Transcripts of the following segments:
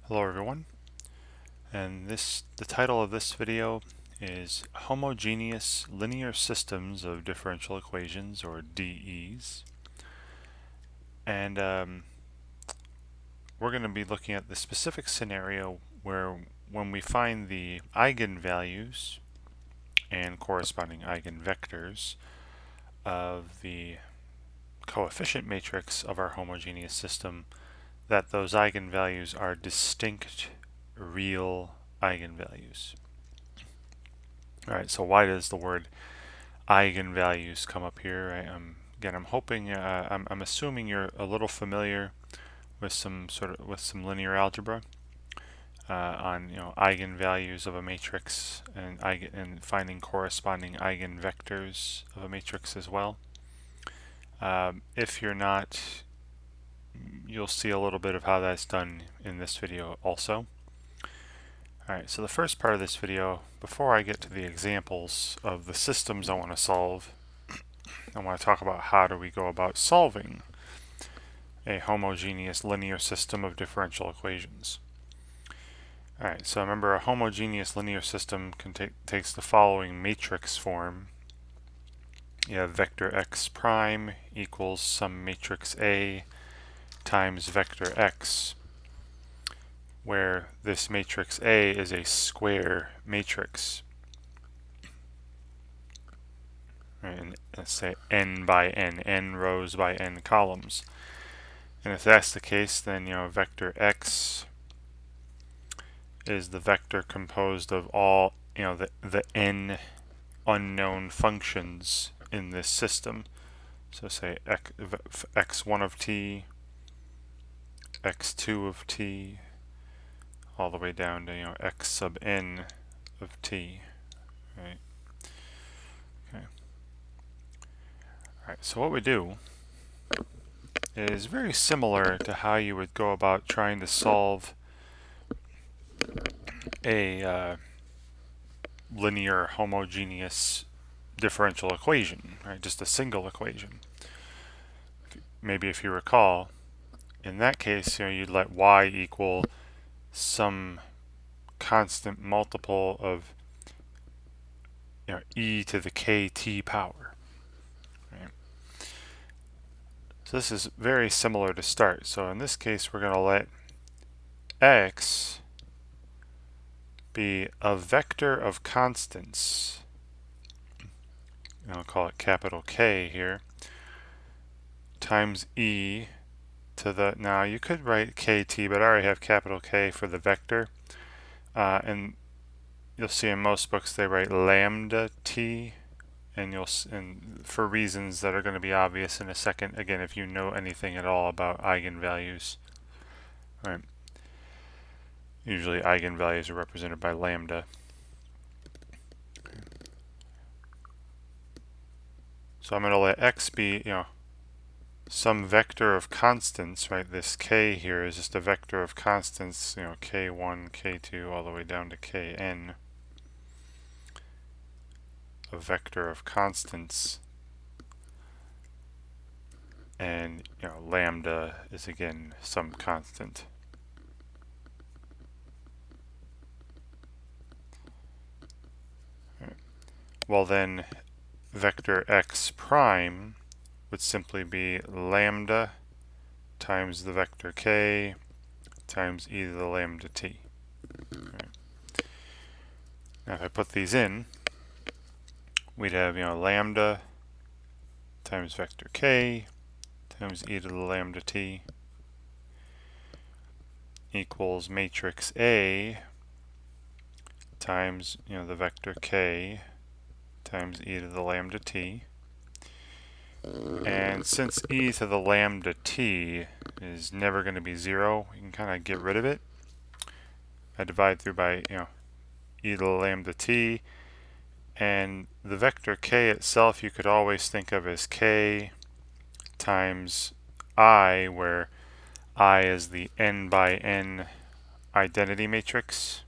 Hello everyone, and the title of this video is Homogeneous Linear Systems of Differential Equations, or DEs. And we're going to be looking at the specific scenario where when we find the eigenvalues and corresponding eigenvectors of the coefficient matrix of our homogeneous system, that those eigenvalues are distinct real eigenvalues. Alright, so why does the word eigenvalues come up here? I'm hoping, I'm assuming you're a little familiar with some linear algebra on eigenvalues of a matrix and finding corresponding eigenvectors of a matrix as well. If you're not, you'll see a little bit of how that's done in this video also. Alright, so the first part of this video, before I get to the examples of the systems I want to solve, I want to talk about how do we go about solving a homogeneous linear system of differential equations. Alright, so remember, a homogeneous linear system takes the following matrix form. You have vector x prime equals some matrix A times vector x, where this matrix A is a square matrix. Right, and let's say n by n rows by n columns. And if that's the case, then vector x is the vector composed of all the n unknown functions in this system. So say x1 of t, x2 of t, all the way down to x sub n of t. Right. Okay. All right. So what we do is very similar to how you would go about trying to solve a linear homogeneous differential equation, right? Just a single equation. Maybe if you recall, in that case, you'd let y equal some constant multiple of e to the kt power. Right? So this is very similar to start. So in this case, we're going to let x be a vector of constants. And I'll call it capital K here, times e to the, now you could write kt, but I already have capital K for the vector. And you'll see in most books they write lambda t, and for reasons that are going to be obvious in a second, again, if you know anything at all about eigenvalues. Right. Usually eigenvalues are represented by lambda. So I'm going to let x be, some vector of constants, right? This k here is just a vector of constants, k1, k2, all the way down to kn. A vector of constants. And, lambda is again some constant. Right. Well then, vector x prime would simply be lambda times the vector k times e to the lambda t. Right. Now if I put these in, we'd have lambda times vector k times e to the lambda t equals matrix A times the vector k times e to the lambda t. And since e to the lambda t is never going to be 0, you can kind of get rid of it. I divide through by e to the lambda t, and the vector k itself you could always think of as k times I, where I is the n by n identity matrix.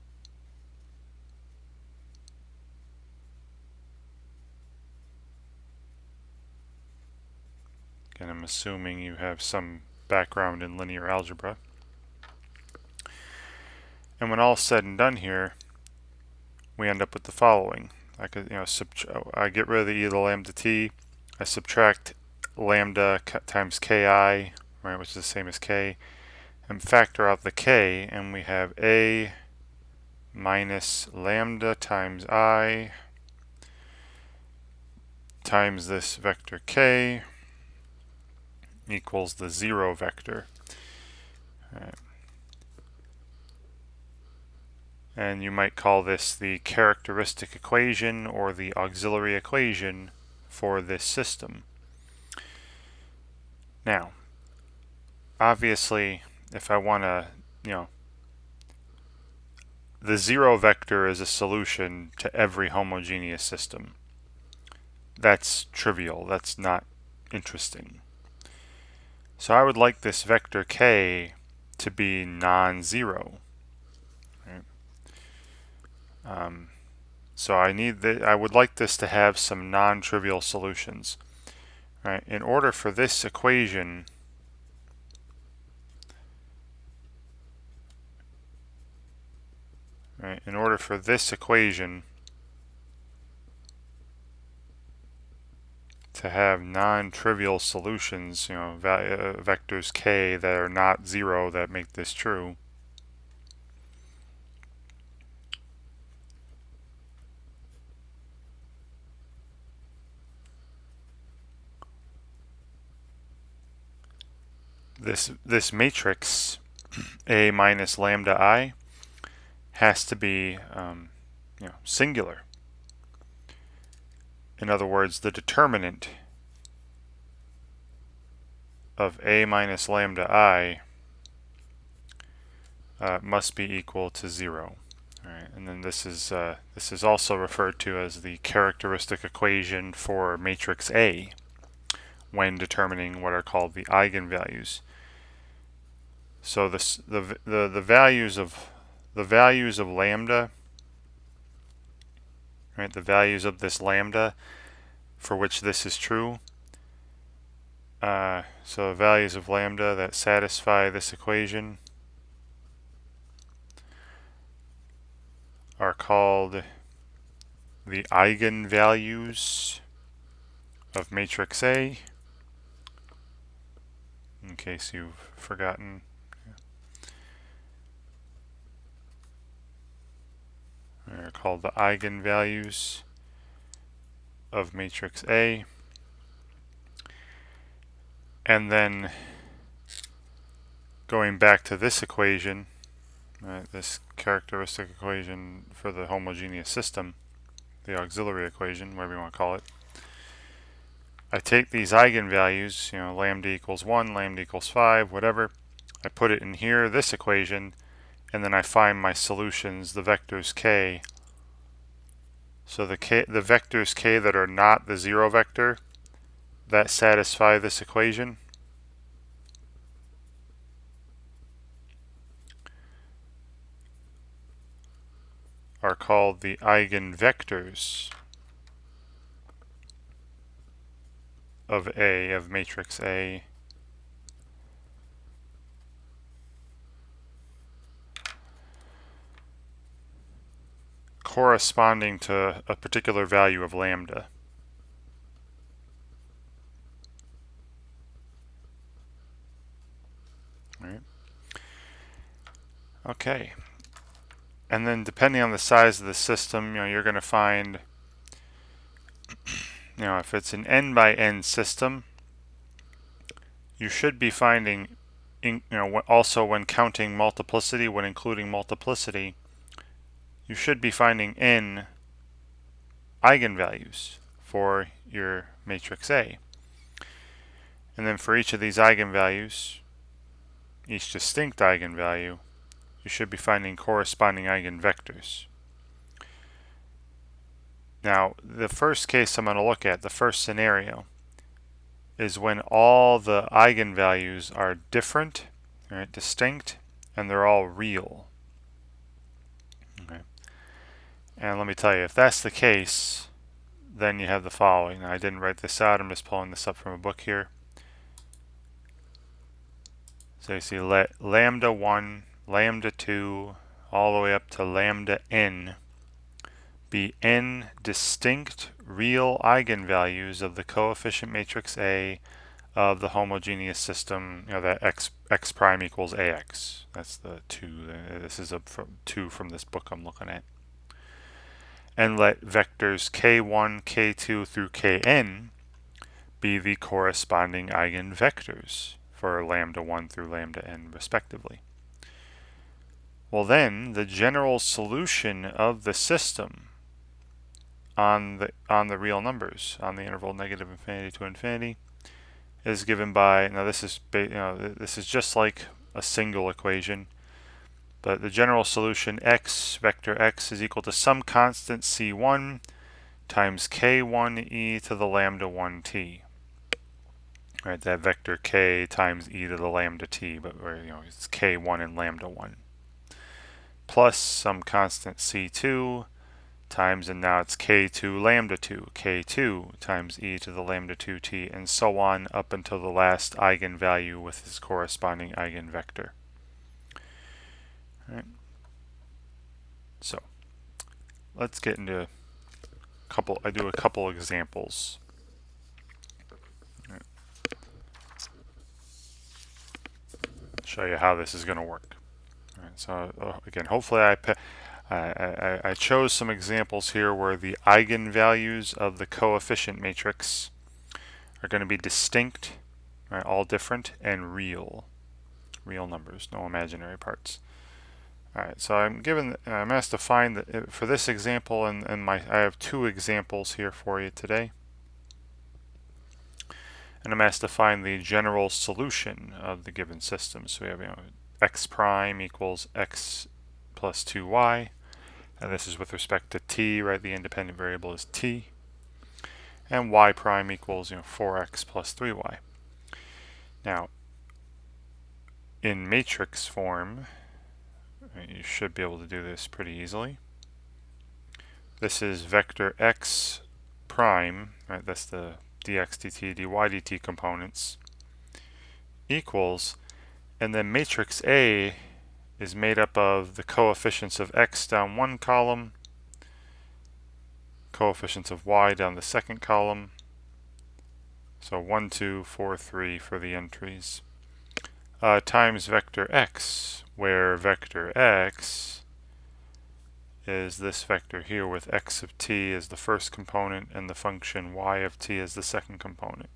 And I'm assuming you have some background in linear algebra. And when all said and done here, we end up with the following. I could, I get rid of the e to the lambda t. I subtract lambda times ki, right, which is the same as k, and factor out the k, and we have a minus lambda times I times this vector k equals the 0 vector. All right. And you might call this the characteristic equation or the auxiliary equation for this system. Now, obviously, if I want to, the 0 vector is a solution to every homogeneous system. That's trivial. That's not interesting. So I would like this vector k to be non-zero. Right? So I would like this to have some non-trivial solutions. Right? In order for this equation to have non-trivial solutions, vectors k that are not 0 that make this true, this matrix A minus lambda I has to be singular. In other words, the determinant of A minus lambda I must be equal to 0. All right, and then this is also referred to as the characteristic equation for matrix A when determining what are called the eigenvalues. So the values of lambda, right? The values of this lambda for which this is true. So values of lambda that satisfy this equation are called the eigenvalues of matrix A, in case you've forgotten. They're called the eigenvalues of matrix A. And then going back to this equation, this characteristic equation for the homogeneous system, the auxiliary equation, whatever you want to call it, I take these eigenvalues, lambda equals 1, lambda equals 5, whatever, I put it in here, this equation, and then I find my solutions, the vectors k. So the vectors k that are not the 0 vector that satisfy this equation are called the eigenvectors of A, of matrix A. Corresponding to a particular value of lambda. Right. Okay. And then depending on the size of the system, you're going to find, if it's an n by n system, you should be finding, also when counting multiplicity, when including multiplicity, you should be finding n eigenvalues for your matrix A. And then for each of these eigenvalues, each distinct eigenvalue, you should be finding corresponding eigenvectors. Now, the first case I'm going to look at, the first scenario, is when all the eigenvalues are different, right, distinct, and they're all real. Okay. And let me tell you, if that's the case, then you have the following. Now, I didn't write this out, I'm just pulling this up from a book here. So you see lambda 1, lambda 2, all the way up to lambda n be n distinct real eigenvalues of the coefficient matrix A of the homogeneous system, that x prime equals ax. That's the 2. This is a 2 from this book I'm looking at. And let vectors k1, k2 through kn be the corresponding eigenvectors for lambda 1 through lambda n respectively. Well, then the general solution of the system on the real numbers on the interval negative infinity to infinity is given by, now this is this is just like a single equation, but the general solution vector x is equal to some constant c1 times k1e to the lambda 1t. Right, that vector k times e to the lambda t, but it's k1 and lambda 1, plus some constant c2 times, and now it's k2 lambda 2, k2 times e to the lambda 2t, and so on up until the last eigenvalue with its corresponding eigenvector. All right. So let's get into I do a couple examples. All right. Show you how this is going to work. All right, so again, hopefully I chose some examples here where the eigenvalues of the coefficient matrix are going to be distinct, right, all different, and real numbers, no imaginary parts. All right, so I'm asked to find for this example, and I have 2 examples here for you today, and I'm asked to find the general solution of the given system. So we have x prime equals x plus 2y. And this is with respect to t, right? The independent variable is t. And y prime equals 4x plus 3y. Now, in matrix form, you should be able to do this pretty easily. This is vector x prime, right? That's the dx dt, dy dt components, equals, and then matrix A is made up of the coefficients of x down one column, coefficients of y down the second column. So 1, 2, 4, 3 for the entries, times vector x, where vector x is this vector here with x of t as the first component and the function y of t as the second component.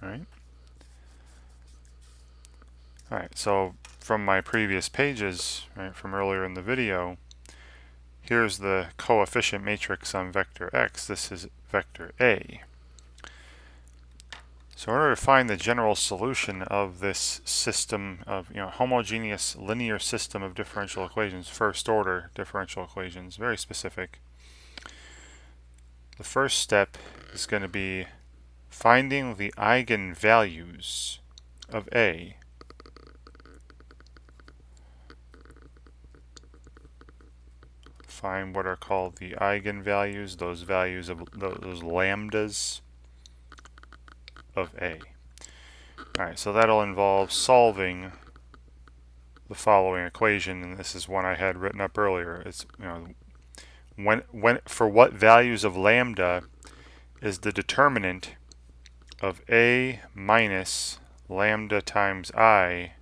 All right. All right, so from my previous pages, right, from earlier in the video, here's the coefficient matrix on vector x. This is vector A. So in order to find the general solution of this system of homogeneous linear system of differential equations, first order differential equations, very specific, the first step is going to be finding the eigenvalues of A find what are called the eigenvalues, those values of those lambdas of A. Alright, so that'll involve solving the following equation, and this is one I had written up earlier. It's when for what values of lambda is the determinant of A minus lambda times I,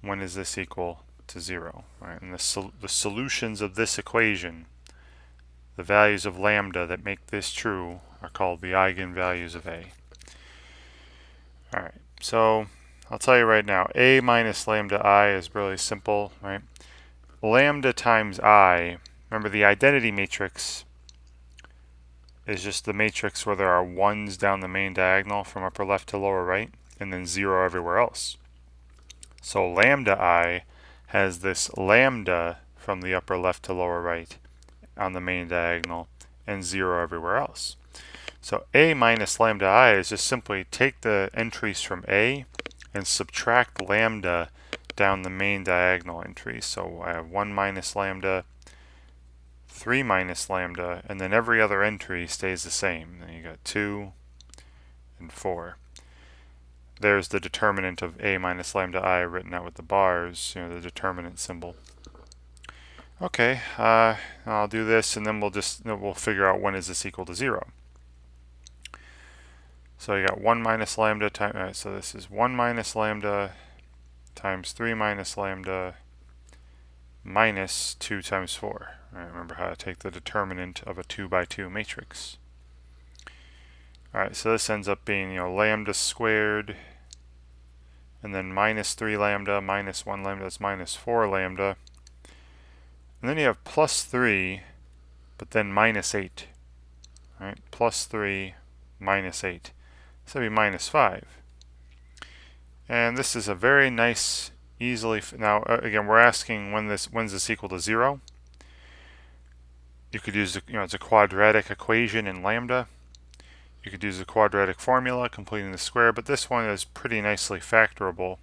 when is this equal to 0? Right? And the solutions of this equation, the values of lambda that make this true, are called the eigenvalues of A. Alright, so I'll tell you right now, A minus lambda I is really simple, right? Lambda times I, remember the identity matrix is just the matrix where there are 1s down the main diagonal from upper left to lower right, and then 0 everywhere else. So lambda I has this lambda from the upper left to lower right on the main diagonal, and 0 everywhere else. So A minus lambda I is just simply take the entries from A and subtract lambda down the main diagonal entries. So I have 1 minus lambda, 3 minus lambda, and then every other entry stays the same. Then you got 2 and 4. there's the determinant of a minus lambda I written out with the bars, the determinant symbol. Okay, I'll do this, and then we'll figure out when is this equal to 0. So you got 1 minus lambda times, so this is 1 minus lambda times 3 minus lambda minus 2 times 4. All right, remember how to take the determinant of a 2 by 2 matrix. All right, so this ends up being, lambda squared, and then minus 3 lambda minus 1 lambda is minus 4 lambda. And then you have plus 3, but then minus 8. All right, plus 3 minus 8. So it'd be minus 5. And this is a very nice, easily, now again, we're asking when's this equal to 0. You could use, it's a quadratic equation in lambda. You could use the quadratic formula, completing the square, but this one is pretty nicely factorable.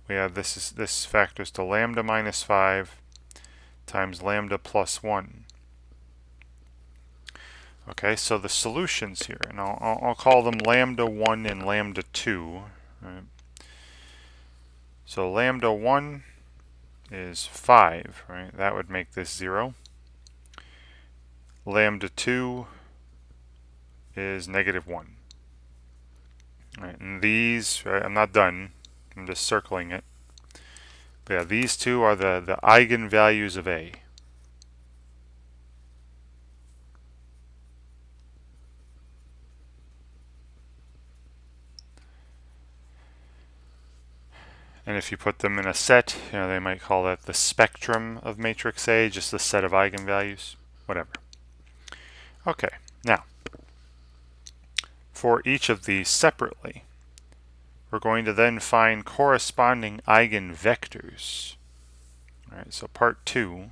We have this factors to lambda minus 5 times lambda plus 1. Okay, so the solutions here, and I'll call them lambda 1 and lambda 2. Right? So lambda 1 is 5, right? That would make this 0. Lambda 2 is negative 1. Right, and these, right, I'm not done. I'm just circling it. But yeah, these two are the eigenvalues of A. And if you put them in a set, they might call that the spectrum of matrix A, just the set of eigenvalues, whatever. Okay, now, for each of these separately, we're going to then find corresponding eigenvectors. All right, so part 2.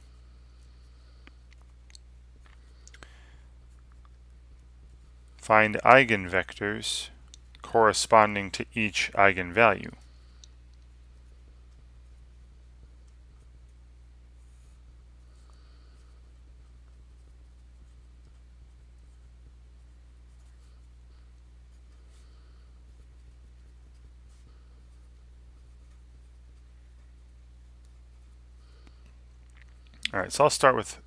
Find eigenvectors corresponding to each eigenvalue. All right, so I'll start with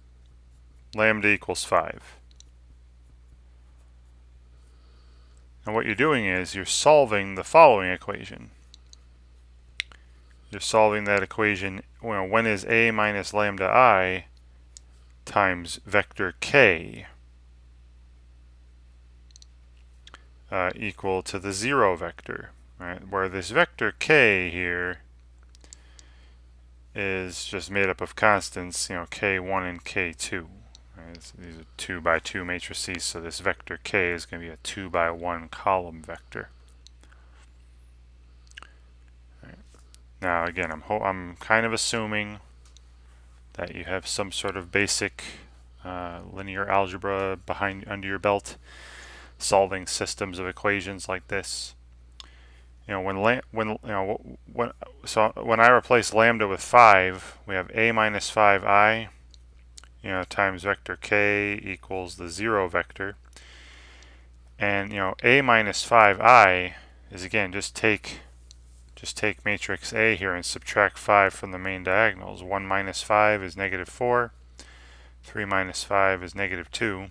lambda equals 5. And what you're doing is you're solving the following equation. You're solving that equation, when is A minus lambda I times vector k equal to the 0 vector, right? Where this vector k here is just made up of constants, k1 and k2. Right? These are 2 by 2 matrices, so this vector k is going to be a 2 by 1 column vector. Right. Now again, I'm kind of assuming that you have some sort of basic linear algebra under your belt, solving systems of equations like this. When I replace lambda with 5, we have a minus 5I, times vector k equals the 0 vector. And a minus 5I is, again, just take matrix A here and subtract 5 from the main diagonals. 1 minus 5 is negative 4. 3 minus 5 is negative 2.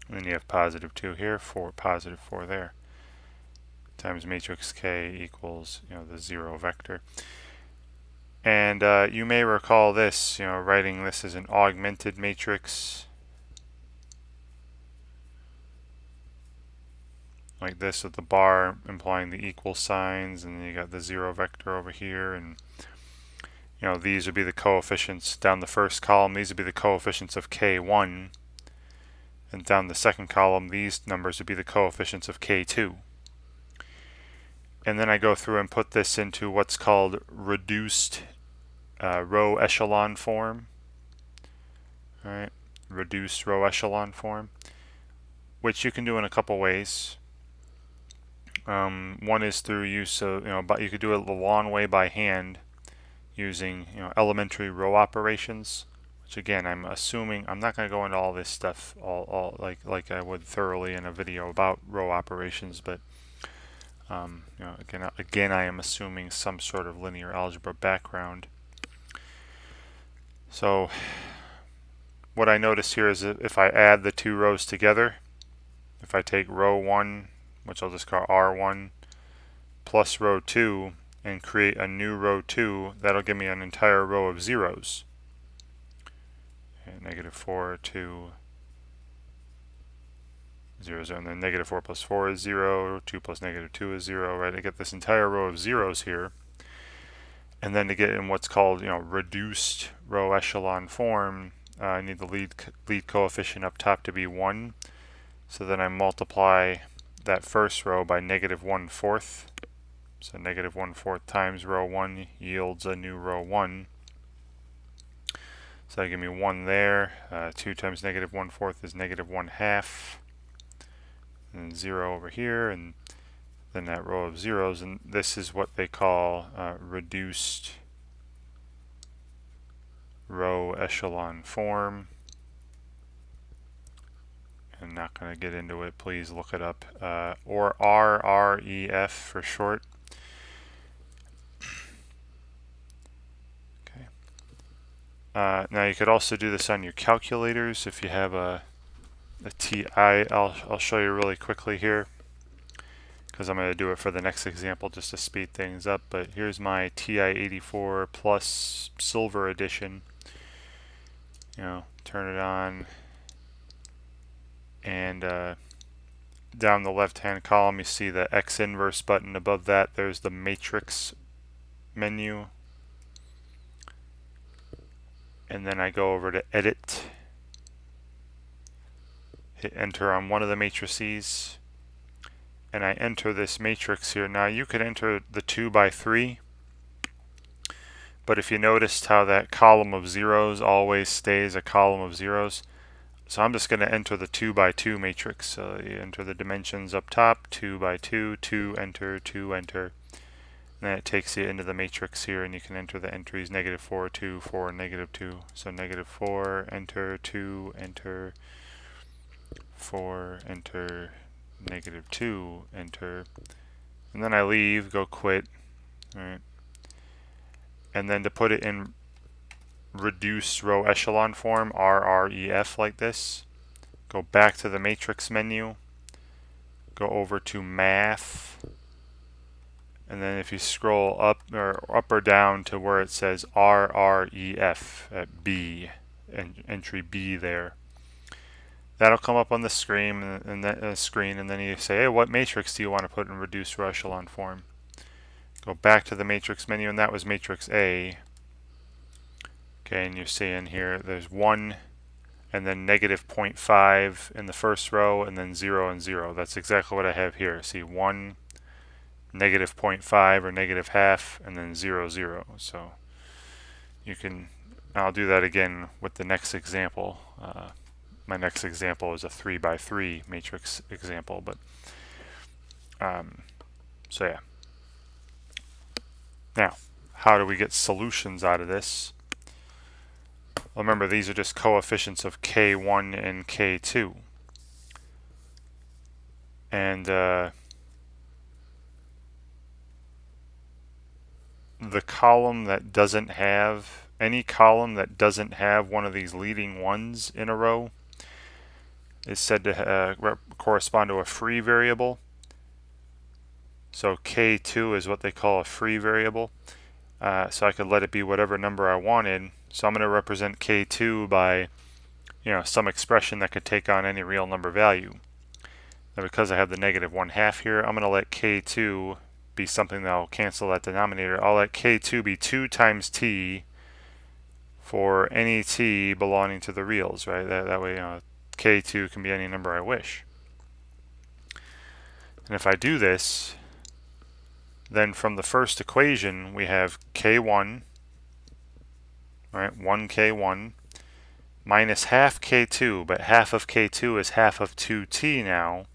And then you have positive 2 here, positive 4 there. Times matrix K equals, the 0 vector. And you may recall this, writing this as an augmented matrix. Like this, with the bar implying the equal signs, and then you got the 0 vector over here, and these would be the coefficients down the first column. These would be the coefficients of k1, and down the second column, these numbers would be the coefficients of k2. And then I go through and put this into what's called reduced row echelon form. All right, reduced row echelon form, which you can do in a couple ways. One is through use of, but you could do it the long way by hand using, elementary row operations, which again, I'm assuming, I'm not going to go into all this stuff like I would thoroughly in a video about row operations, but Again, I am assuming some sort of linear algebra background. So what I notice here is that if I add the two rows together, if I take row 1, which I'll just call R1, plus row 2, and create a new row 2, that'll give me an entire row of zeros. And -4, 2, 0, 0, and then -4 plus 4 is 0, 2 plus -2 is 0, right? I get this entire row of zeros here. And then to get in what's called, reduced row echelon form, I need the lead coefficient up top to be 1. So then I multiply that first row by -1/4. So -1/4 times row 1 yields a new row 1. So that give me 1 there. 2 times -1/4 is -1/2. And 0 over here, and then that row of zeros. And this is what they call reduced row echelon form. I'm not going to get into it. Please look it up. Or RREF for short. Okay. Now you could also do this on your calculators if you have a TI. I'll show you really quickly here because I'm going to do it for the next example just to speed things up. But here's my TI-84 Plus Silver Edition. Turn it on. And down the left-hand column, you see the X inverse button. Above that, there's the matrix menu. And then I go over to Edit. Hit Enter on one of the matrices. And I enter this matrix here. Now, you could enter the 2 by 3. But if you noticed how that column of zeros always stays a column of zeros, so I'm just going to enter the 2 by 2 matrix. So you enter the dimensions up top, 2 by 2, 2, enter, 2, enter. And then it takes you into the matrix here, and you can enter the entries -4, 2, 4, -2. So -4, enter, 2, enter, 4, enter, -2, enter. And then I leave, go quit. All right. And then to put it in reduced row echelon form, RREF, like this, go back to the matrix menu, go over to Math, and then if you scroll up or down to where it says RREF at B, entry B there, that'll come up on the screen, and then you say, hey, what matrix do you want to put in reduced row echelon form? Go back to the matrix menu, and that was matrix A. Okay, and you're seeing here there's 1 and then -0.5 in the first row, and then 0 and 0. That's exactly what I have here. See, 1, -0.5 or -0.5, and then 0, 0. So you can, I'll do that again with the next example. My next example is a 3 by 3 matrix example, but so yeah. Now, how do we get solutions out of this? Well, remember, these are just coefficients of K1 and K2. And the column that doesn't have, any column that doesn't have one of these leading ones in a row is said to correspond to a free variable. So K2 is what they call a free variable. So I could let it be whatever number I wanted. So I'm going to represent K2 by, some expression that could take on any real number value. Now, because I have the -1/2 here, I'm going to let K2 be something that will cancel that denominator. I'll let K2 be 2 times t for any t belonging to the reals, right? That way, K2 can be any number I wish. And if I do this, then from the first equation, we have K1, right, 1K1, minus half K2, but half of K2 is half of 2t now.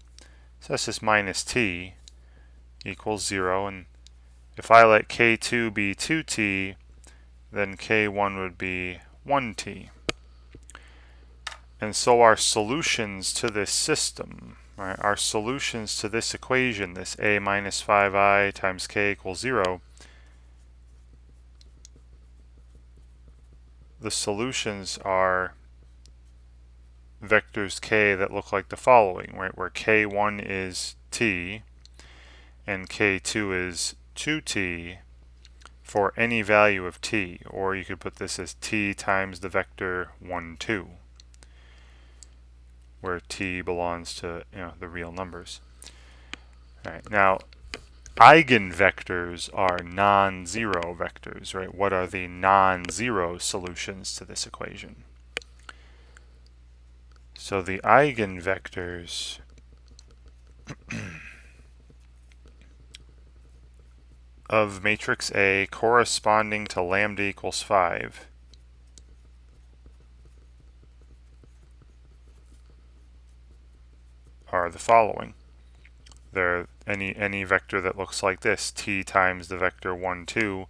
So that's just minus t equals 0. And if I let K2 be 2t, then K1 would be 1t. And so our solutions to this system, All right, our solutions to this equation, this a minus 5I times k equals 0, the solutions are vectors k that look like the following, right? Where k1 is t and k2 is 2t for any value of t, or you could put this as t times the vector 1, 2, where t belongs to the real numbers. All right, now eigenvectors are non-zero vectors, right? What are the non-zero solutions to this equation? So the eigenvectors of matrix A corresponding to lambda equals 5 are the following. They're any vector that looks like this, t times the vector 1, 2,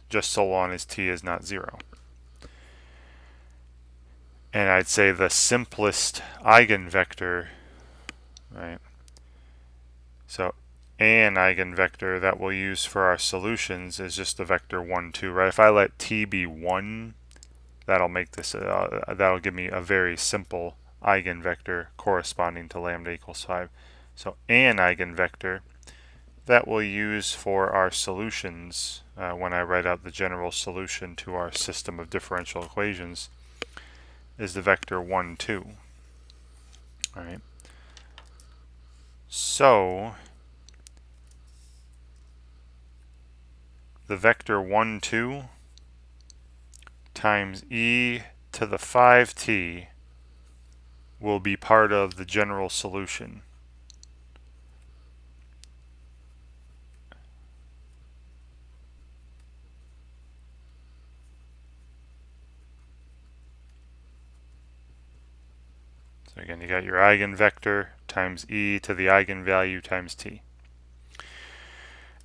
just so long as t is not 0. And I'd say the simplest eigenvector, right? So an eigenvector that we'll use for our solutions is just the vector 1, 2, right? If I let t be 1, that'll make this that'll give me a very simple eigenvector corresponding to lambda equals 5. So an eigenvector that we'll use for our solutions when I write out the general solution to our system of differential equations is the vector 1, 2. All right. So the vector 1, 2 times e to the 5t will be part of the general solution. So again, you got your eigenvector times e to the eigenvalue times t.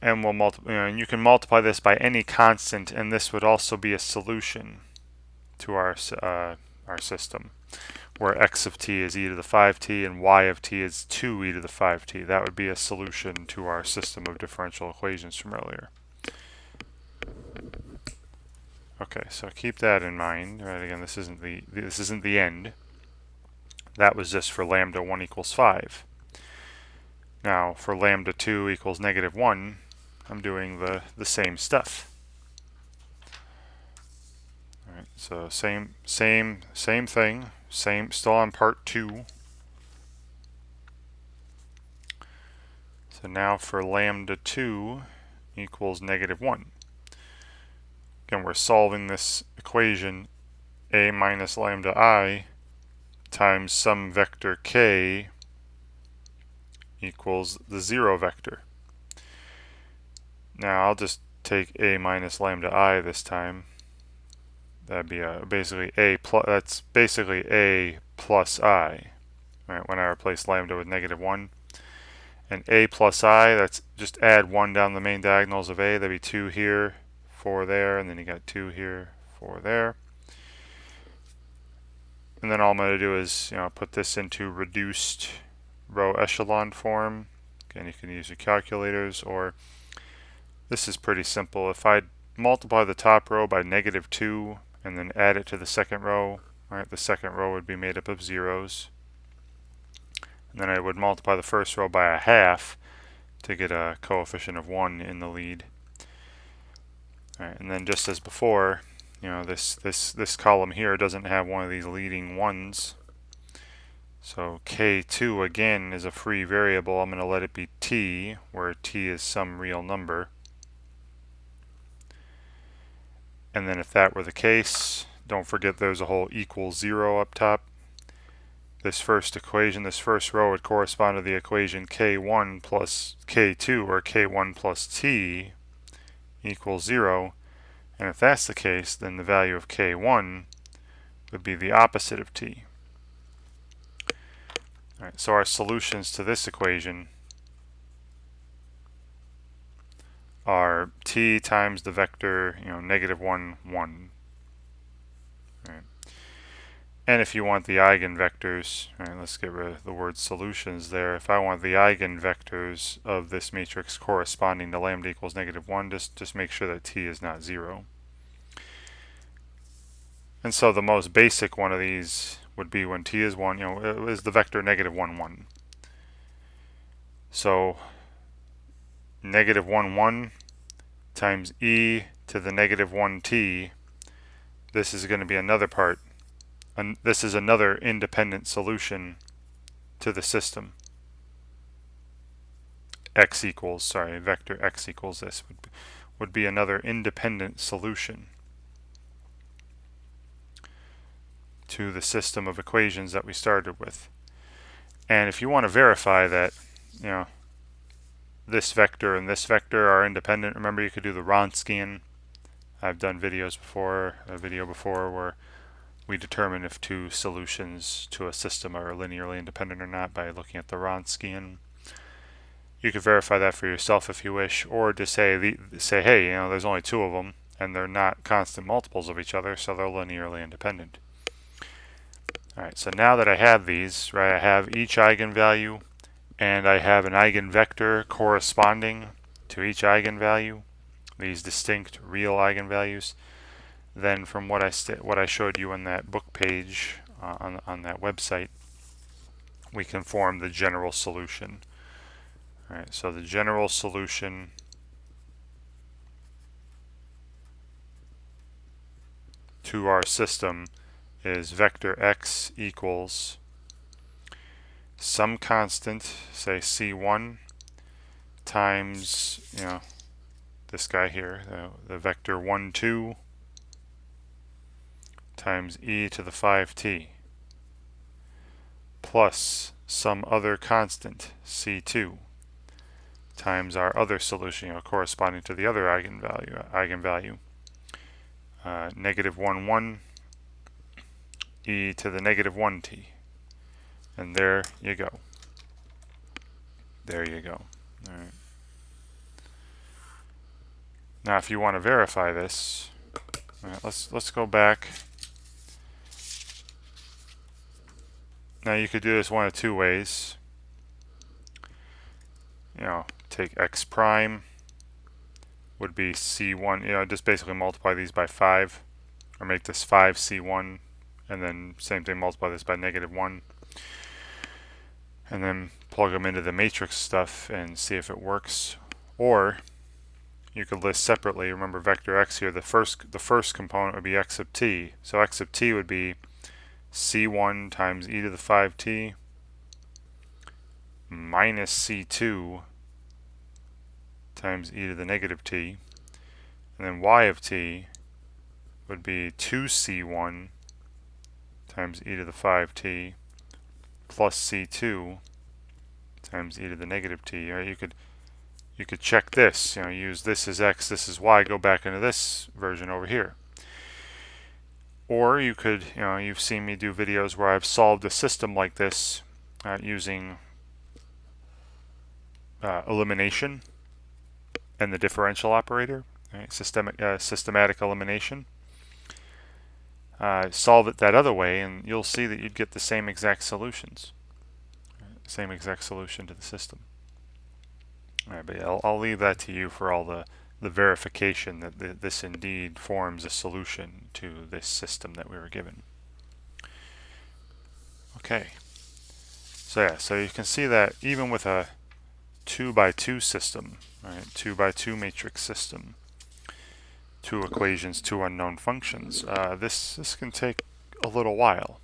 And we'll multiply, and you can multiply this by any constant, and this would also be a solution to our system, where x of t is e to the 5t and y of t is 2e to the 5t. That would be a solution to our system of differential equations from earlier. Okay, so keep that in mind. Right, again, this isn't the end. That was just for lambda 1 equals 5. Now, for lambda 2 equals negative 1, I'm doing the same stuff. All right, so same thing, still on part 2. So now for lambda 2 equals negative 1. Again, we're solving this equation a minus lambda I times some vector k equals the 0 vector. Now I'll just take a minus lambda I this time. That'd be basically a plus. That's basically a plus I. Right, when I replace lambda with negative 1. And a plus I, that's just add 1 down the main diagonals of a. That'd be 2 here, 4 there, and then you got 2 here, 4 there. And then all I'm going to do is put this into reduced row echelon form. Again, you can use your calculators, or this is pretty simple. If I multiply the top row by negative 2 and then add it to the second row, right, the second row would be made up of zeros. And then I would multiply the first row by a half to get a coefficient of 1 in the lead. All right, and then just as before, this column here doesn't have one of these leading ones. So k2 again is a free variable. I'm going to let it be t, where t is some real number. And then if that were the case, don't forget there's a whole equals 0 up top. This first equation, this first row would correspond to the equation k1 plus k2, or k1 plus t equals 0. And if that's the case, then the value of k1 would be the opposite of t. All right, so our solutions to this equation are t times the vector, negative 1, 1. Right. And if you want the eigenvectors, all right, let's get rid of the word solutions there. If I want the eigenvectors of this matrix corresponding to lambda equals -1, just make sure that t is not 0. And so the most basic one of these would be when t is 1, is the vector -1, 1. So -1, 1 times e to the -1t, this is going to be another part. And this is another independent solution to the system. Vector x equals this would be another independent solution to the system of equations that we started with. And if you want to verify that, this vector and this vector are independent, remember you could do the Wronskian. I've done a video before where we determine if two solutions to a system are linearly independent or not by looking at the Wronskian. You could verify that for yourself if you wish, or just say, hey, there's only two of them, and they're not constant multiples of each other, so they're linearly independent. All right, so now that I have these, right, I have each eigenvalue, and I have an eigenvector corresponding to each eigenvalue, these distinct real eigenvalues. Then from what I showed you on that book page on that website, we can form the general solution. All right, so the general solution to our system is vector x equals some constant, say c1, times this guy here, the vector 1, 2, times e to the 5t, plus some other constant, c2, times our other solution, corresponding to the other eigenvalue, -1, 1, e to the -1t. And there you go. There you go. All right. Now, if you want to verify this, all right, let's go back. Now you could do this one of two ways. Take x prime would be c1. Just basically multiply these by 5, or make this 5c1, and then same thing, multiply this by -1. And then plug them into the matrix stuff and see if it works. Or you could list separately. Remember vector x here, the first component would be x sub t. So x sub t would be c1 times e to the 5t minus c2 times e to the -t. And then y of t would be 2c1 times e to the 5t plus c2 times e to the -t. You could check this. Use this as x, this is y. Go back into this version over here. Or you could, you've seen me do videos where I've solved a system like this using elimination and the differential operator, right? Systematic elimination. Solve it that other way, and you'll see that you'd get the same exact solutions. Same exact solution to the system. All right, but yeah, I'll leave that to you for all the verification that this indeed forms a solution to this system that we were given. Okay. So yeah, so you can see that even with a 2x2 system, right, 2x2 matrix system, 2 equations, 2 unknown functions, this can take a little while.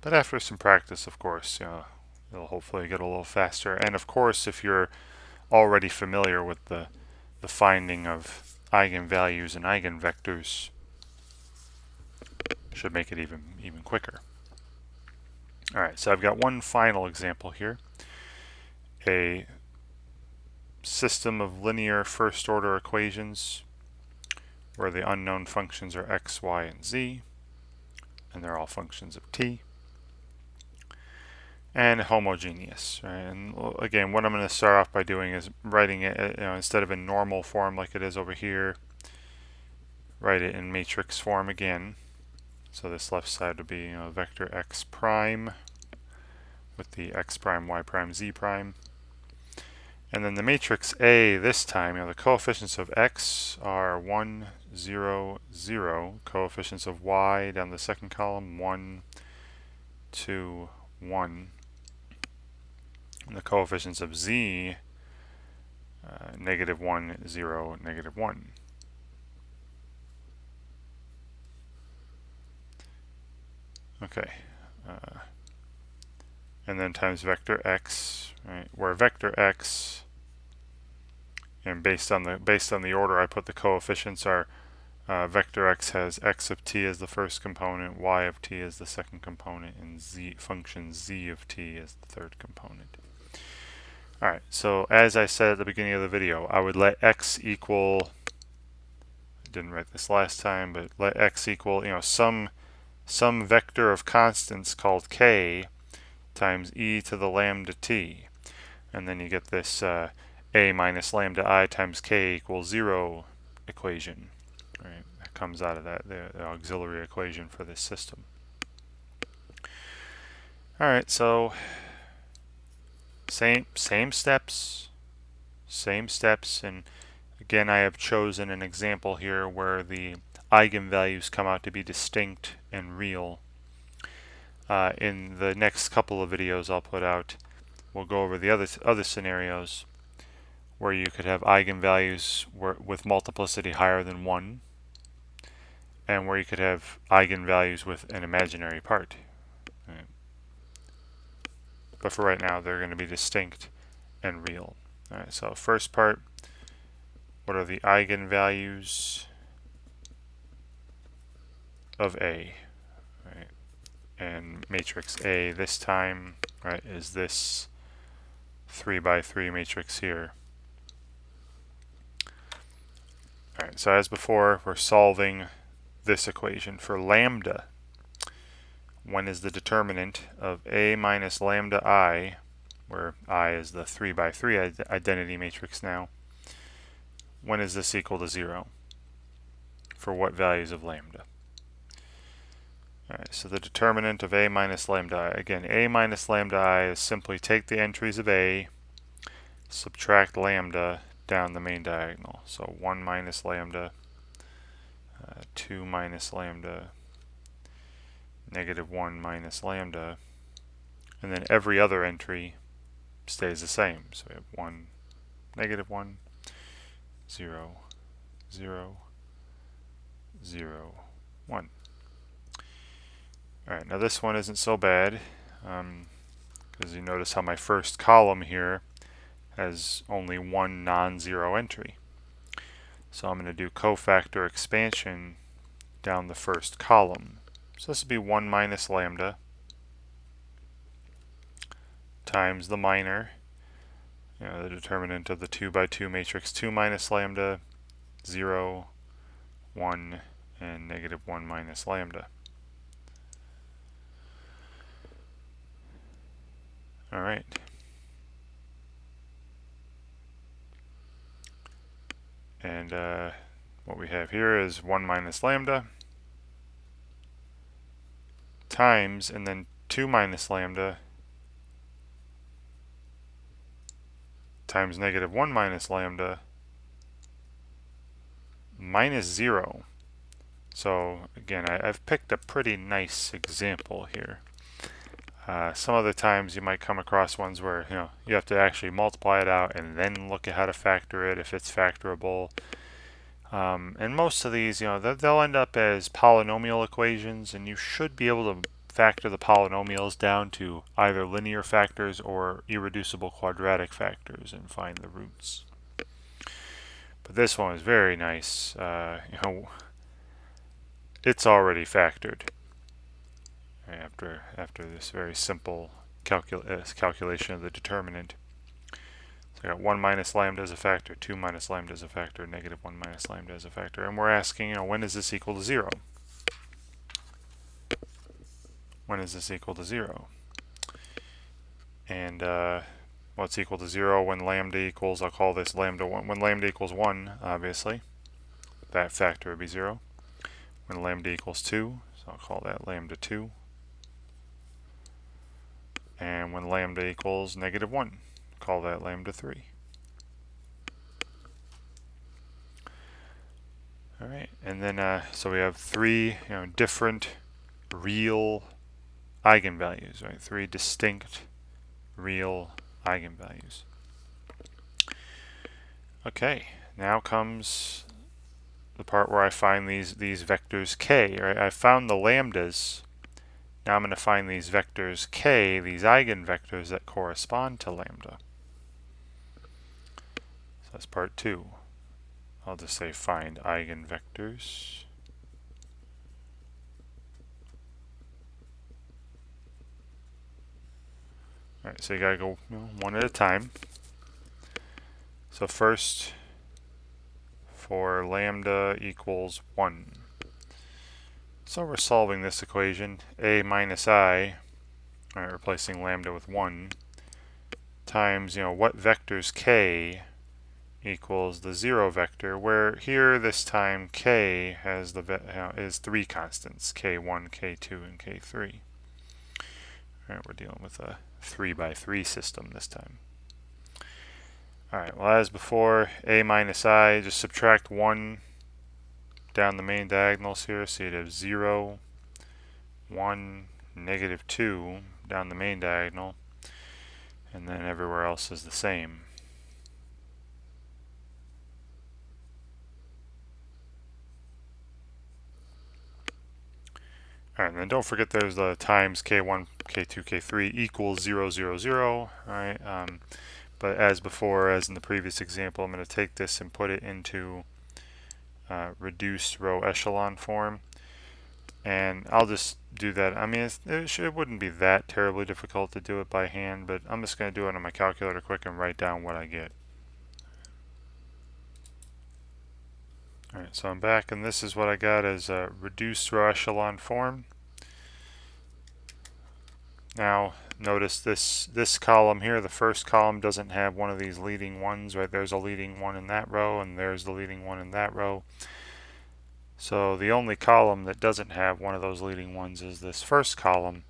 But after some practice, of course, it'll hopefully get a little faster. And of course, if you're already familiar with the finding of eigenvalues and eigenvectors, should make it even quicker. All right, so I've got one final example here. A system of linear first-order equations where the unknown functions are x, y, and z, and they're all functions of t, and homogeneous. Right? And again, what I'm going to start off by doing is writing it, instead of in normal form like it is over here, write it in matrix form again. So this left side would be vector x prime with the x prime, y prime, z prime. And then the matrix A this time, the coefficients of x are 1, 0, 0. Coefficients of y down the second column, 1, 2, 1. And the coefficients of z, negative 1, 0, negative 1. Okay. And then times vector x, right, where vector x, and based on the order I put the coefficients are, vector x has x of t as the first component, y of t as the second component, and function z of t as the third component. Alright, so as I said at the beginning of the video, I would let x equal, I didn't write this last time, but let x equal, some vector of constants called k times e to the lambda t. And then you get this a minus lambda I times k equals 0 equation. Right? That comes out of that, the auxiliary equation for this system. Alright, so same steps, and again I have chosen an example here where the eigenvalues come out to be distinct and real. In the next couple of videos I'll put out, we'll go over the other scenarios where you could have eigenvalues with multiplicity higher than 1, and where you could have eigenvalues with an imaginary part. Right. But for right now, they're going to be distinct and real. All right, so first part, what are the eigenvalues of A? Right. And matrix A this time, right, is this 3 by 3 matrix here. All right, so as before, we're solving this equation for lambda. When is the determinant of A minus lambda I, where I is the 3 by 3 identity matrix now, when is this equal to 0? For what values of lambda? Alright, so the determinant of A minus lambda I. Again, A minus lambda I is simply take the entries of A, subtract lambda down the main diagonal. So 1 minus lambda, 2 minus lambda, negative 1 minus lambda, and then every other entry stays the same. So we have 1, negative 1, 0, 0, 0, 1. Alright, now this one isn't so bad, because you notice how my first column here has only one non-zero entry. So I'm going to do cofactor expansion down the first column. So this would be 1 minus lambda times the minor, the determinant of the 2 by 2 matrix, 2 minus lambda, 0, 1, and negative 1 minus lambda. Alright. And what we have here is 1 minus lambda times, and then 2 minus lambda times negative 1 minus lambda minus 0. So again, I've picked a pretty nice example here. Some other times you might come across ones where you have to actually multiply it out and then look at how to factor it if it's factorable. And most of these, they'll end up as polynomial equations, and you should be able to factor the polynomials down to either linear factors or irreducible quadratic factors and find the roots. But this one is very nice. It's already factored after this very simple calculation of the determinant. So I got 1 minus lambda as a factor, 2 minus lambda as a factor, negative 1 minus lambda as a factor, and we're asking, when is this equal to 0? When is this equal to 0? And what's equal to 0 when lambda equals, I'll call this lambda 1, when lambda equals 1, obviously, that factor would be 0. when lambda equals 2, so I'll call that lambda 2. And when lambda equals -1, call that lambda 3. All right, and then so we have three different real eigenvalues, right? Three distinct real eigenvalues. Okay, now comes the part where I find these vectors k, right? I found the lambdas. Now I'm going to find these vectors k, these eigenvectors that correspond to lambda. So that's part 2. I'll just say find eigenvectors. Alright, so you gotta go one at a time. So first, for lambda equals 1. So we're solving this equation, a minus I, right, replacing lambda with 1, times, what vectors k equals the 0 vector, where here this time k has is 3 constants, k1, k2, and k3. Alright, we're dealing with a 3 by 3 system this time. Alright, well, as before, a minus I, just subtract 1 down the main diagonals here, so you'd have 0, 1, -2 down the main diagonal, and then everywhere else is the same. Alright, and then don't forget there's the times k1, k2, k3 equals 0, 0, 0. Alright, but as before, as in the previous example, I'm going to take this and put it into reduced row echelon form. And I'll just do that. I mean, it wouldn't be that terribly difficult to do it by hand, but I'm just going to do it on my calculator quick and write down what I get. Alright, so I'm back, and this is what I got as a reduced row echelon form. Now, notice this column here, the first column doesn't have one of these leading ones, right? There's a leading one in that row, and there's the leading one in that row. So the only column that doesn't have one of those leading ones is this first column.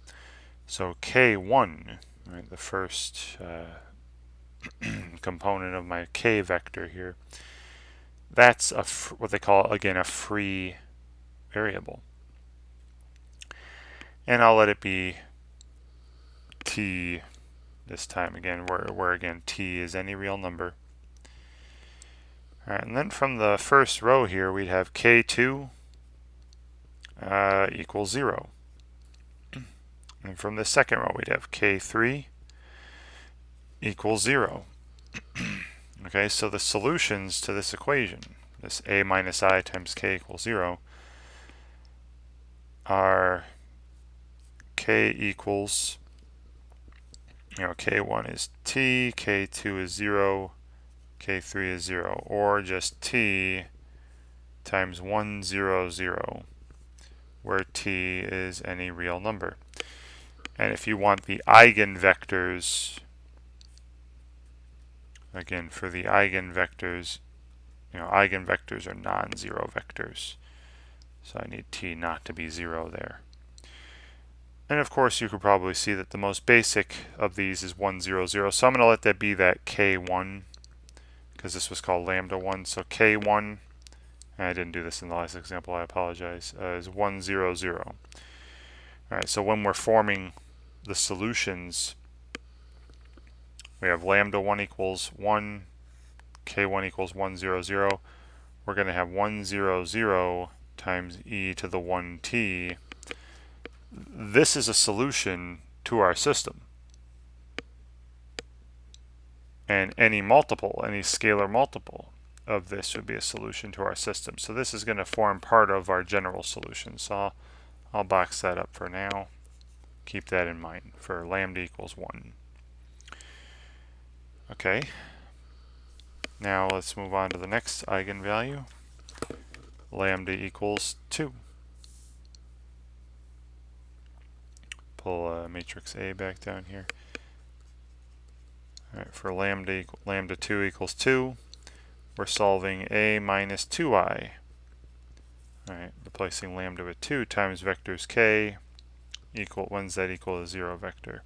So K1, right, the first component of my K vector here, that's what they call, again, a free variable. And I'll let it be T this time again, where again T is any real number. Alright, and then from the first row here, we'd have K2 equals 0. And from the second row, we'd have K3 equals 0. Okay, so the solutions to this equation, this a minus I times k equals 0, are k equals, k1 is t, k2 is 0, k3 is 0, or just t times 1, 0, 0, where t is any real number. And if you want the eigenvectors, again, for the eigenvectors, eigenvectors are non-zero vectors. So I need t not to be 0 there. And of course, you could probably see that the most basic of these is 1, 0, 0. So I'm going to let that be that k1, because this was called lambda 1. So k1, and I didn't do this in the last example, I apologize, is 1, 0, 0. Alright, so when we're forming the solutions, we have lambda 1 equals 1, k1 equals 1, 0, 0. We're going to have 1, 0, 0 times e to the 1t. This is a solution to our system. And any multiple, any scalar multiple of this would be a solution to our system. So this is going to form part of our general solution. So I'll box that up for now. Keep that in mind for lambda equals 1. Okay. Now let's move on to the next eigenvalue. Lambda equals 2. Pull matrix A back down here. Alright, for lambda 2 equals 2, we're solving a minus 2i. Right, replacing lambda with 2 times vectors k equal, when z equal to 0 vector.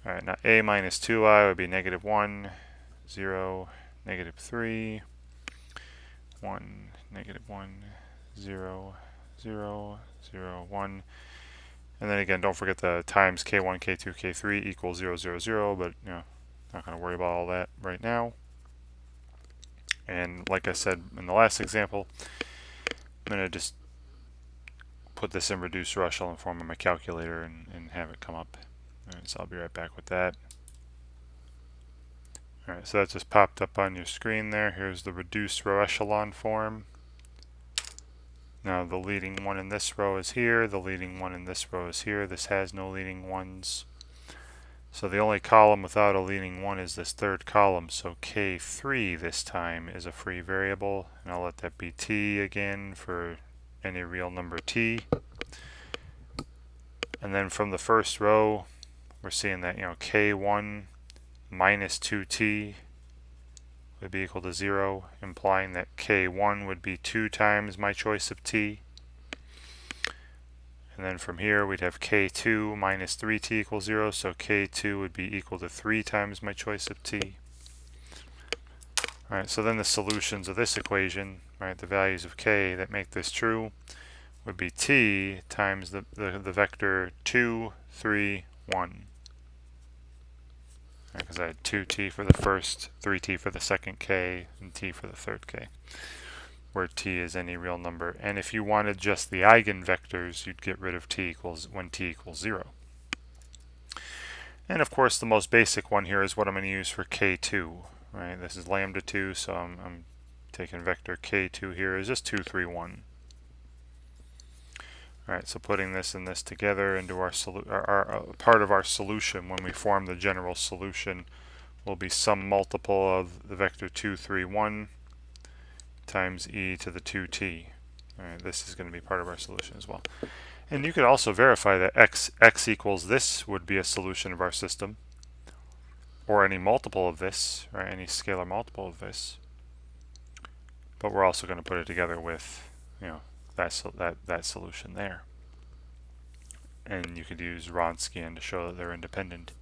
Alright, now a minus 2i would be negative 1, 0, negative 3, 1, negative 1, 0, 0, 0, 1. And then again, don't forget the times k1, k2, k3 equals 0, 0, 0, but not going to worry about all that right now. And like I said in the last example, I'm going to just put this in reduced row echelon form on my calculator and have it come up. Alright, so I'll be right back with that. Alright, so that just popped up on your screen there. Here's the reduced row echelon form. Now the leading one in this row is here, the leading one in this row is here. This has no leading ones. So the only column without a leading one is this third column. So K3 this time is a free variable, and I'll let that be t again for any real number t. And then from the first row, we're seeing that K1 minus 2t would be equal to 0, implying that K1 would be 2 times my choice of t. And then from here we'd have K2 minus 3t equals 0, so K2 would be equal to 3 times my choice of t. Alright, so then the solutions of this equation, right, the values of k that make this true, would be t times the vector 2, 3, 1. Because I had 2t for the first, 3t for the second k, and t for the third k, where t is any real number. And if you wanted just the eigenvectors, you'd get rid of t equals when t equals 0. And of course, the most basic one here is what I'm going to use for k2. Right? This is lambda 2, so I'm taking vector k2 here is just 2, 3, 1. Alright, so putting this and this together into our part of our solution when we form the general solution will be some multiple of the vector 2, 3, 1 times e to the 2t. Alright, this is going to be part of our solution as well. And you could also verify that x equals this would be a solution of our system, or any multiple of this, right? Any scalar multiple of this. But we're also going to put it together with that solution there. And you could use Wronskian to show that they're independent.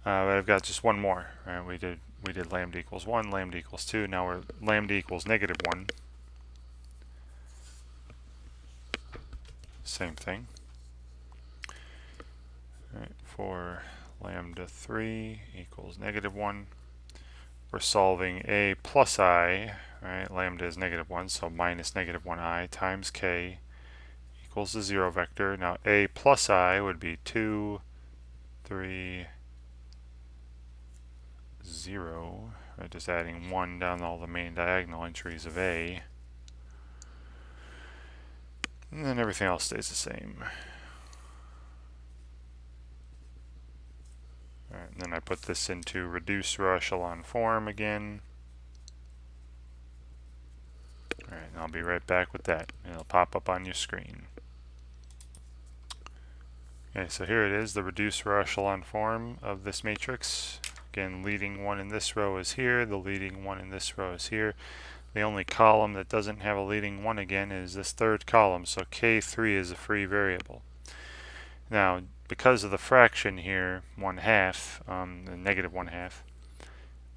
But I've got just one more. Right? We did lambda equals 1, lambda equals 2. Now we're lambda equals negative 1. Same thing. Right, for lambda 3 equals negative 1. We're solving a plus I. Right? Lambda is negative 1, so minus negative 1i times k equals the 0 vector. Now a plus I would be 2, 3, 0. Right? Just adding 1 down all the main diagonal entries of a. And then everything else stays the same. Alright, and then I put this into reduced row echelon form again. Alright, and I'll be right back with that. It'll pop up on your screen. Okay, so here it is, the reduced row echelon form of this matrix. Again, leading one in this row is here, the leading one in this row is here. The only column that doesn't have a leading one again is this third column, so K3 is a free variable. Now, because of the fraction here, 1/2, the negative 1/2,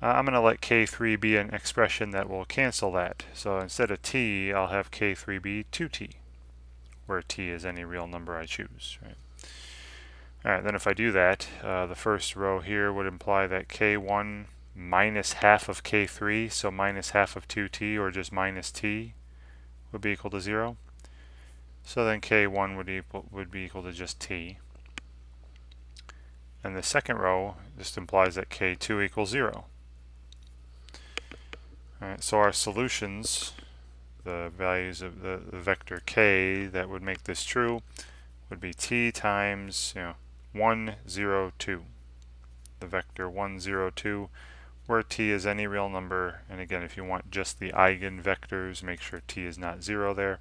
I'm going to let K3 be an expression that will cancel that. So instead of t, I'll have K3 be 2t, where t is any real number I choose. Right? Alright, then if I do that, the first row here would imply that K1 minus half of K3, so minus half of 2t, or just minus t, would be equal to 0. So then K1 would be equal to just t. And the second row just implies that K2 equals 0. Alright, so our solutions, the values of the vector k that would make this true, would be t times 1, 0, 2. The vector 1, 0, 2, where t is any real number. And again, if you want just the eigenvectors, make sure t is not 0 there.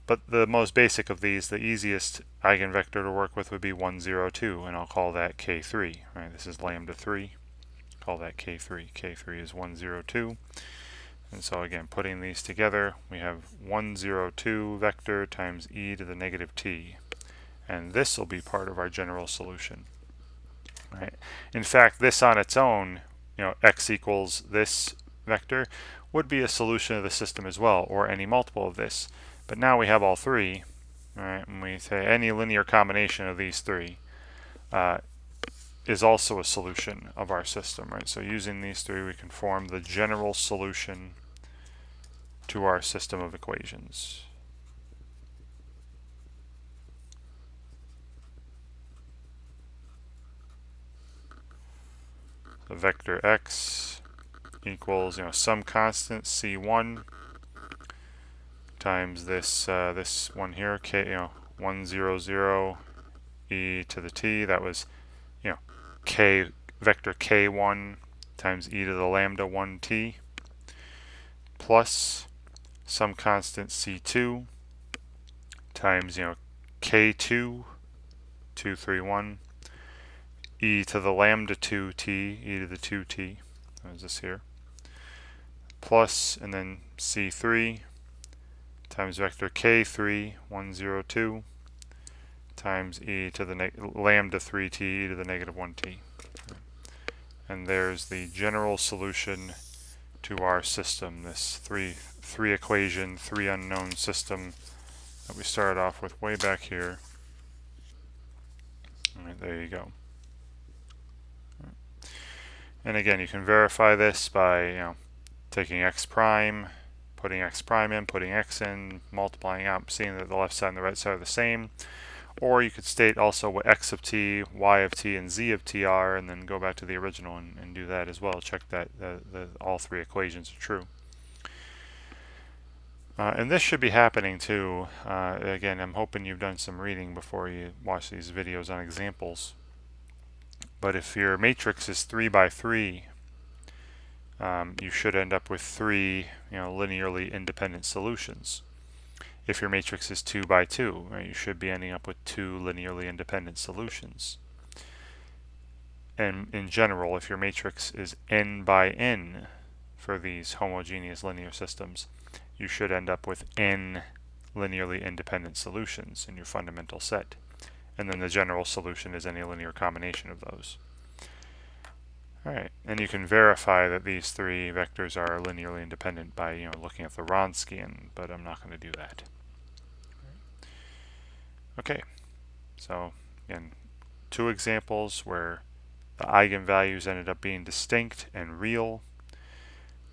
But the most basic of these, the easiest eigenvector to work with would be 1, 0, 2, and I'll call that K3. Right? This is lambda 3. Call that K3. K3 is 1, 0, 2. And so again, putting these together, we have 1, 0, 2 vector times e to the negative t. And this will be part of our general solution. Right? In fact, this on its own, x equals this vector, would be a solution of the system as well, or any multiple of this. But now we have all three, right? And we say any linear combination of these three is also a solution of our system, right? So using these three, we can form the general solution to our system of equations. The vector x equals, some constant c1 times this this one here, k, 1, 0, 0 e to the t. That was, k vector k1 times e to the lambda 1t plus some constant c2 times, k2 231 e to the lambda 2t e to the 2t. That was this here. Plus, and then c3 times vector k3 102 times e to the lambda 3t e to the negative 1t. And there's the general solution to our system, this three equation, three unknown system that we started off with way back here. All right, there you go. And again, you can verify this by taking x prime, putting x prime in, putting x in, multiplying out, seeing that the left side and the right side are the same. Or you could state also what x of t, y of t, and z of t are, and then go back to the original and do that as well. Check that all three equations are true. And this should be happening too. Again, I'm hoping you've done some reading before you watch these videos on examples. But if your matrix is 3 by 3, you should end up with three linearly independent solutions. If your matrix is 2 by 2, right, you should be ending up with two linearly independent solutions. And in general, if your matrix is n by n for these homogeneous linear systems, you should end up with n linearly independent solutions in your fundamental set. And then the general solution is any linear combination of those. Alright, and you can verify that these three vectors are linearly independent by looking at the Wronskian, but I'm not going to do that. Okay, so again, two examples where the eigenvalues ended up being distinct and real.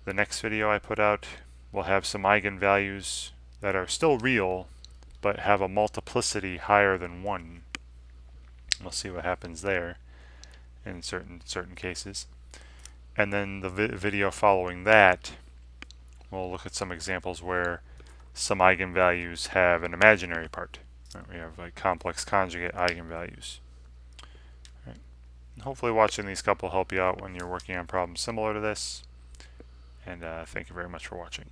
The next video I put out will have some eigenvalues that are still real, but have a multiplicity higher than 1. We'll see what happens there in certain cases. And then the video following that, we'll look at some examples where some eigenvalues have an imaginary part. We have like complex conjugate eigenvalues. Right. Hopefully watching these couple help you out when you're working on problems similar to this. And thank you very much for watching.